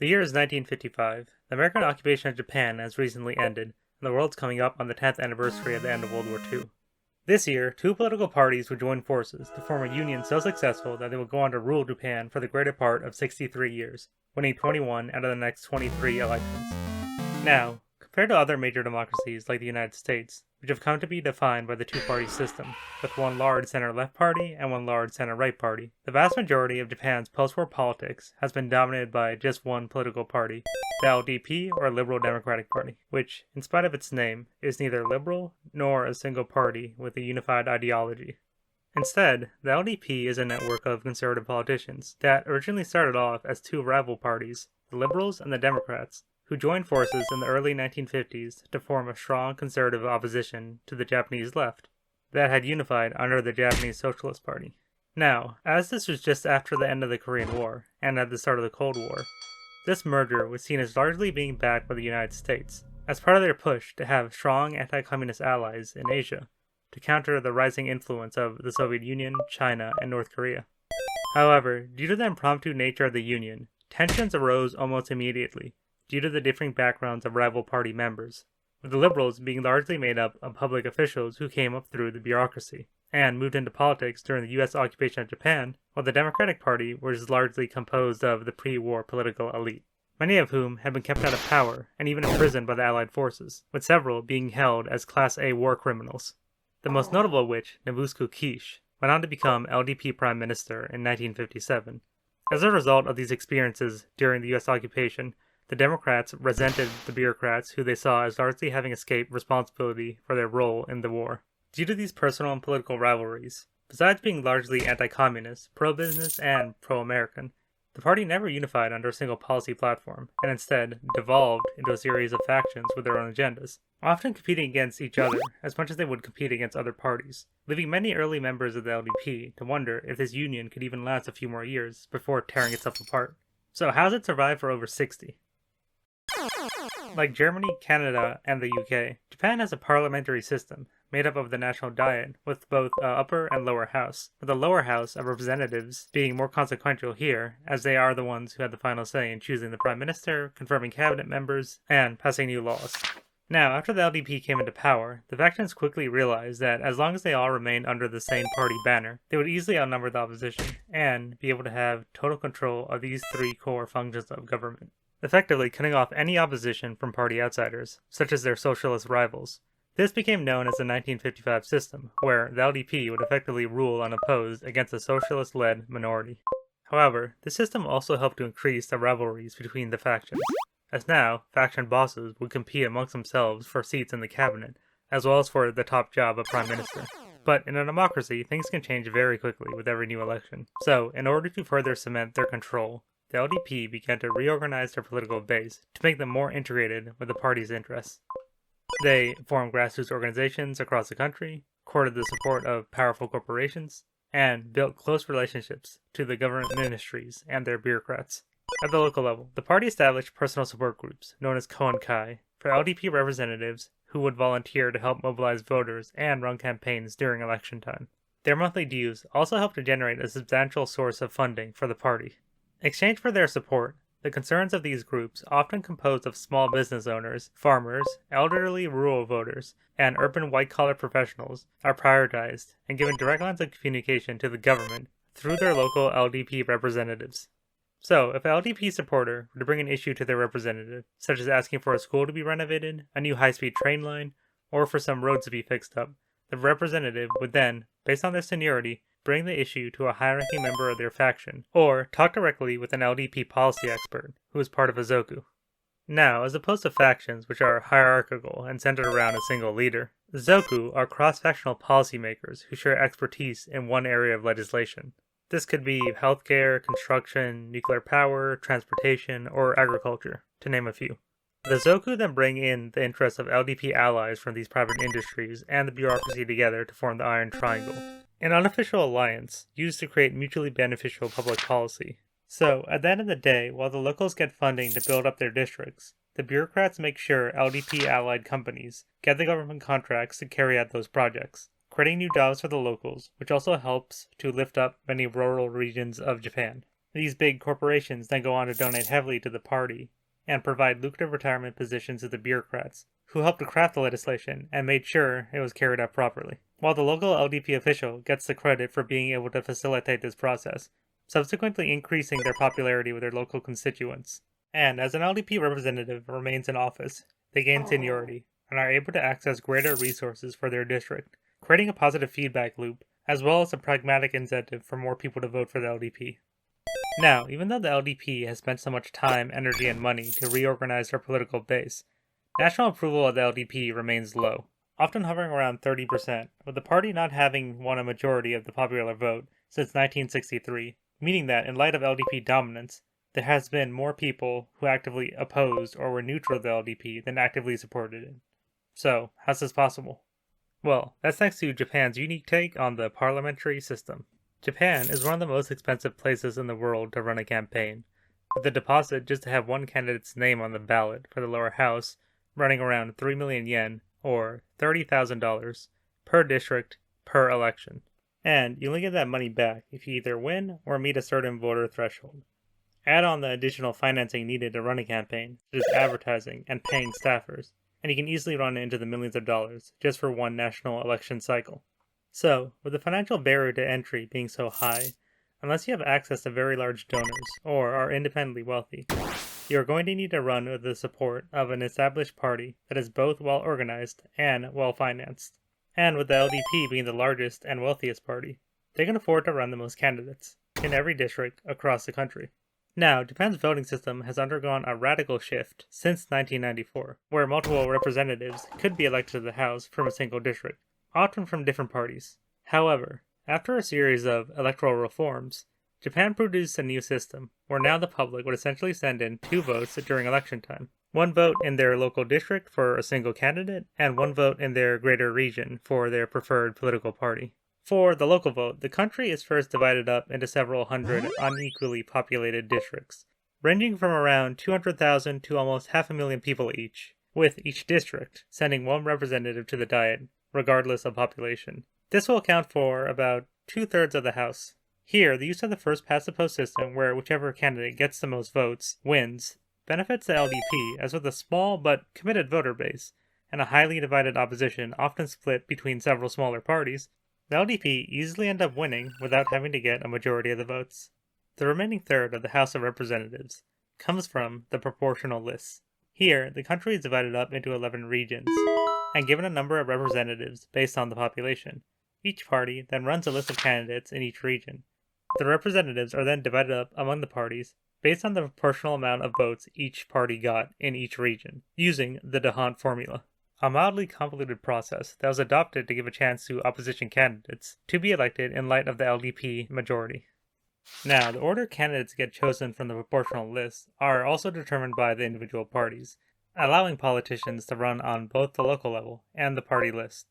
The year is 1955. The American occupation of Japan has recently ended, and the world's coming up on the 10th anniversary of the end of World War II. This year, two political parties would join forces to form a union so successful that they would go on to rule Japan for the greater part of 63 years, winning 21 out of the next 23 elections. Now, compared to other major democracies like the United States, which have come to be defined by the two-party system, with one large center-left party and one large center-right party, the vast majority of Japan's post-war politics has been dominated by just one political party, the LDP, or Liberal Democratic Party, which, in spite of its name, is neither liberal nor a single party with a unified ideology. Instead, the LDP is a network of conservative politicians that originally started off as two rival parties, the Liberals and the Democrats, who joined forces in the early 1950s to form a strong conservative opposition to the Japanese left that had unified under the Japanese Socialist Party. Now, as this was just after the end of the Korean War and at the start of the Cold War, this merger was seen as largely being backed by the United States, as part of their push to have strong anti-communist allies in Asia to counter the rising influence of the Soviet Union, China, and North Korea. However, due to the impromptu nature of the union, tensions arose almost immediately, due to the differing backgrounds of rival party members, with the Liberals being largely made up of public officials who came up through the bureaucracy and moved into politics during the U.S. occupation of Japan, while the Democratic Party was largely composed of the pre-war political elite, many of whom had been kept out of power and even imprisoned by the Allied forces, with several being held as Class A war criminals. The most notable of which, Nobusuke Kishi, went on to become LDP Prime Minister in 1957. As a result of these experiences during the U.S. occupation, the Democrats resented the bureaucrats who they saw as largely having escaped responsibility for their role in the war. Due to these personal and political rivalries, besides being largely anti-communist, pro-business, and pro-American, the party never unified under a single policy platform, and instead devolved into a series of factions with their own agendas, often competing against each other as much as they would compete against other parties, leaving many early members of the LDP to wonder if this union could even last a few more years before tearing itself apart. So how has it survived for over 60? Like Germany, Canada, and the UK, Japan has a parliamentary system made up of the national diet with both upper and lower house, with the lower house of representatives being more consequential here, as they are the ones who have the final say in choosing the prime minister, confirming cabinet members, and passing new laws. Now, after the LDP came into power, the factions quickly realized that as long as they all remained under the same party banner, they would easily outnumber the opposition and be able to have total control of these three core functions of government, effectively cutting off any opposition from party outsiders, such as their socialist rivals. This became known as the 1955 system, where the LDP would effectively rule unopposed against a socialist-led minority. However, this system also helped to increase the rivalries between the factions, as now, faction bosses would compete amongst themselves for seats in the cabinet, as well as for the top job of prime minister. But in a democracy, things can change very quickly with every new election. So, in order to further cement their control, the LDP began to reorganize their political base to make them more integrated with the party's interests. They formed grassroots organizations across the country, courted the support of powerful corporations, and built close relationships to the government ministries and their bureaucrats. At the local level, the party established personal support groups, known as Koenkai, for LDP representatives who would volunteer to help mobilize voters and run campaigns during election time. Their monthly dues also helped to generate a substantial source of funding for the party. In exchange for their support, the concerns of these groups, often composed of small business owners, farmers, elderly rural voters, and urban white-collar professionals, are prioritized and given direct lines of communication to the government through their local LDP representatives. So, if an LDP supporter were to bring an issue to their representative, such as asking for a school to be renovated, a new high-speed train line, or for some roads to be fixed up, the representative would then, based on their seniority, bring the issue to a high-ranking member of their faction, or talk directly with an LDP policy expert, who is part of a zoku. Now, as opposed to factions which are hierarchical and centered around a single leader, zoku are cross-factional policymakers who share expertise in one area of legislation. This could be healthcare, construction, nuclear power, transportation, or agriculture, to name a few. The zoku then bring in the interests of LDP allies from these private industries and the bureaucracy together to form the Iron Triangle, an unofficial alliance used to create mutually beneficial public policy. So, at the end of the day, while the locals get funding to build up their districts, the bureaucrats make sure LDP allied companies get the government contracts to carry out those projects, creating new jobs for the locals, which also helps to lift up many rural regions of Japan. These big corporations then go on to donate heavily to the party and provide lucrative retirement positions to the bureaucrats, who helped to craft the legislation and made sure it was carried out properly, while the local LDP official gets the credit for being able to facilitate this process, subsequently increasing their popularity with their local constituents. And as an LDP representative remains in office, they gain seniority and are able to access greater resources for their district, creating a positive feedback loop, as well as a pragmatic incentive for more people to vote for the LDP. Now, even though the LDP has spent so much time, energy, and money to reorganize their political base, national approval of the LDP remains low, often hovering around 30%, with the party not having won a majority of the popular vote since 1963, meaning that in light of LDP dominance, there has been more people who actively opposed or were neutral to the LDP than actively supported it. So, how's this possible? Well, that's thanks to Japan's unique take on the parliamentary system. Japan is one of the most expensive places in the world to run a campaign, with the deposit just to have one candidate's name on the ballot for the lower house running around 3 million yen, or $30,000, per district, per election. And you only get that money back if you either win or meet a certain voter threshold. Add on the additional financing needed to run a campaign, such as advertising and paying staffers, and you can easily run into the millions of dollars just for one national election cycle. So, with the financial barrier to entry being so high, unless you have access to very large donors or are independently wealthy, you are going to need to run with the support of an established party that is both well organized and well financed. And with the LDP being the largest and wealthiest party, they can afford to run the most candidates in every district across the country. Now, Japan's voting system has undergone a radical shift since 1994, where multiple representatives could be elected to the House from a single district, often from different parties. However, after a series of electoral reforms, Japan produced a new system, where now the public would essentially send in 2 votes during election time. 1 vote in their local district for a single candidate, and 1 vote in their greater region for their preferred political party. For the local vote, the country is first divided up into several hundred unequally populated districts, ranging from around 200,000 to almost 500,000 people each, with each district sending 1 representative to the Diet, regardless of population. This will account for about 2/3 of the House. Here, the use of the first past the post system, where whichever candidate gets the most votes, wins, benefits the LDP, as with a small but committed voter base, and a highly divided opposition often split between several smaller parties, the LDP easily end up winning without having to get a majority of the votes. The remaining third of the House of Representatives comes from the proportional lists. Here, the country is divided up into 11 regions, and given a number of representatives based on the population. Each party then runs a list of candidates in each region. The representatives are then divided up among the parties based on the proportional amount of votes each party got in each region, using the D'Hondt formula, a mildly convoluted process that was adopted to give a chance to opposition candidates to be elected in light of the LDP majority. Now, the order candidates get chosen from the proportional list are also determined by the individual parties, allowing politicians to run on both the local level and the party list,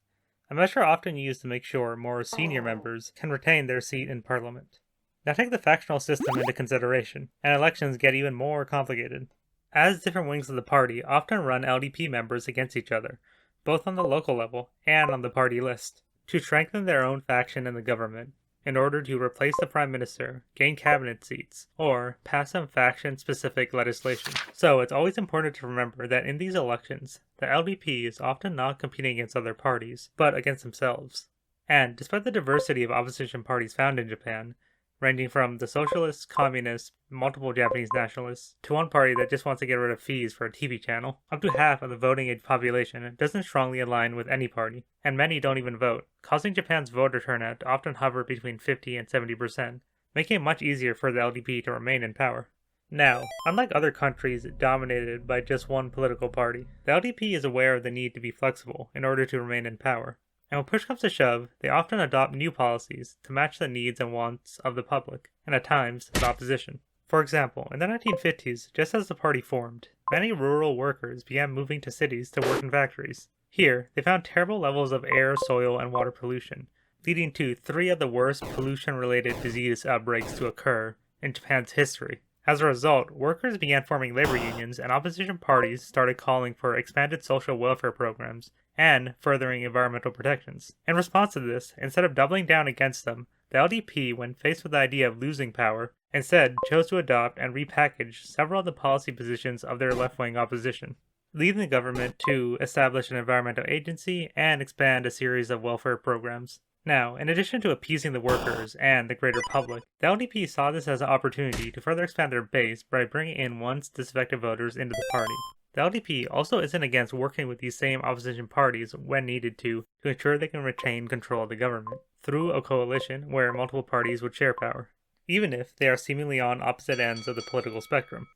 a measure often used to make sure more senior members can retain their seat in parliament. Now take the factional system into consideration, and elections get even more complicated, as different wings of the party often run LDP members against each other, both on the local level and on the party list, to strengthen their own faction in the government, in order to replace the prime minister, gain cabinet seats, or pass some faction-specific legislation. So it's always important to remember that in these elections, the LDP is often not competing against other parties, but against themselves. And despite the diversity of opposition parties found in Japan, ranging from the socialists, communists, multiple Japanese nationalists, to one party that just wants to get rid of fees for a TV channel, up to half of the voting age population doesn't strongly align with any party, and many don't even vote, causing Japan's voter turnout to often hover between 50 and 70%, making it much easier for the LDP to remain in power. Now, unlike other countries dominated by just one political party, the LDP is aware of the need to be flexible in order to remain in power. And when push comes to shove, they often adopt new policies to match the needs and wants of the public, and at times, the opposition. For example, in the 1950s, just as the party formed, many rural workers began moving to cities to work in factories. Here, they found terrible levels of air, soil, and water pollution, leading to 3 of the worst pollution-related disease outbreaks to occur in Japan's history. As a result, workers began forming labor unions, and opposition parties started calling for expanded social welfare programs and furthering environmental protections. In response to this, instead of doubling down against them, the LDP, when faced with the idea of losing power, instead chose to adopt and repackage several of the policy positions of their left-wing opposition, leading the government to establish an environmental agency and expand a series of welfare programs. Now, in addition to appeasing the workers and the greater public, the LDP saw this as an opportunity to further expand their base by bringing in once disaffected voters into the party. The LDP also isn't against working with these same opposition parties when needed to ensure they can retain control of the government, through a coalition where multiple parties would share power, even if they are seemingly on opposite ends of the political spectrum.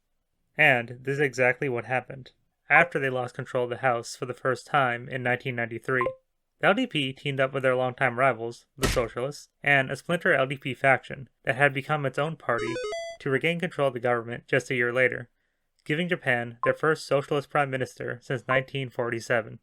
And this is exactly what happened. After they lost control of the House for the first time in 1993, the LDP teamed up with their longtime rivals, the Socialists, and a splinter LDP faction that had become its own party to regain control of the government just a year later, giving Japan their first socialist prime minister since 1947.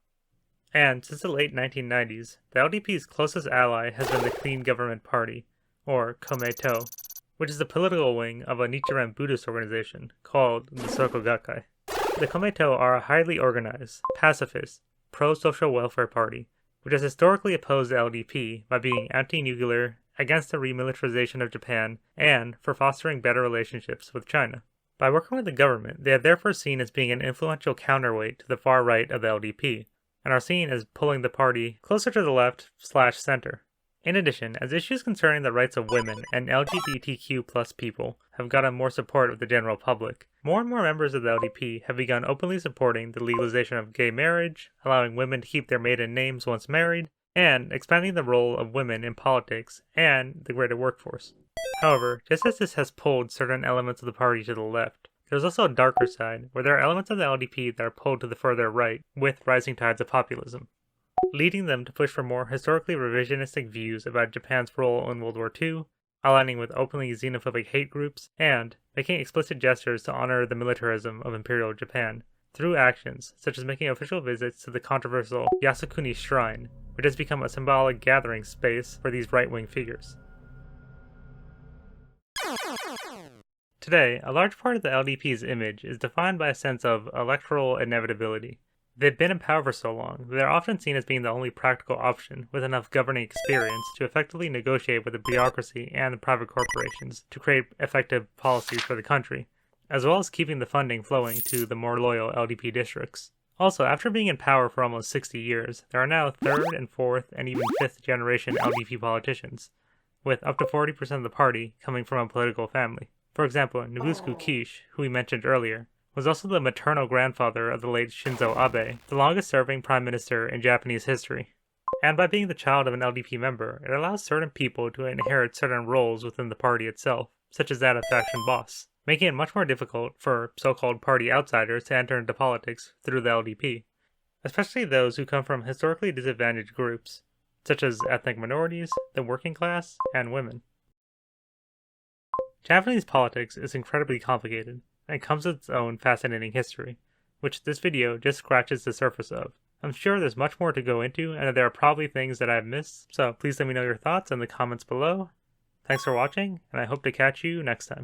And since the late 1990s, the LDP's closest ally has been the Clean Government Party, or Komeito, which is the political wing of a Nichiren Buddhist organization called the Sokogakai. The Komeito are a highly organized, pacifist, pro-social welfare party, which has historically opposed the LDP by being anti-nuclear, against the remilitarization of Japan, and for fostering better relationships with China. By working with the government, they are therefore seen as being an influential counterweight to the far right of the LDP, and are seen as pulling the party closer to the left/center. In addition, as issues concerning the rights of women and LGBTQ+ people have gotten more support with the general public, more and more members of the LDP have begun openly supporting the legalization of gay marriage, allowing women to keep their maiden names once married, and expanding the role of women in politics and the greater workforce. However, just as this has pulled certain elements of the party to the left, there's also a darker side, where there are elements of the LDP that are pulled to the further right with rising tides of populism, leading them to push for more historically revisionistic views about Japan's role in World War II, aligning with openly xenophobic hate groups, and making explicit gestures to honor the militarism of Imperial Japan, through actions such as making official visits to the controversial Yasukuni Shrine, which has become a symbolic gathering space for these right-wing figures. Today, a large part of the LDP's image is defined by a sense of electoral inevitability. They've been in power for so long that they're often seen as being the only practical option with enough governing experience to effectively negotiate with the bureaucracy and the private corporations to create effective policies for the country, as well as keeping the funding flowing to the more loyal LDP districts. Also, after being in power for almost 60 years, there are now 3rd and 4th and even 5th generation LDP politicians, with up to 40% of the party coming from a political family. For example, Nobusuke Kishi, who we mentioned earlier, was also the maternal grandfather of the late Shinzo Abe, the longest-serving prime minister in Japanese history. And by being the child of an LDP member, it allows certain people to inherit certain roles within the party itself, such as that of faction boss, making it much more difficult for so-called party outsiders to enter into politics through the LDP, especially those who come from historically disadvantaged groups, such as ethnic minorities, the working class, and women. Japanese politics is incredibly complicated, and comes with its own fascinating history, which this video just scratches the surface of. I'm sure there's much more to go into, and there are probably things that I've missed, so please let me know your thoughts in the comments below. Thanks for watching, and I hope to catch you next time.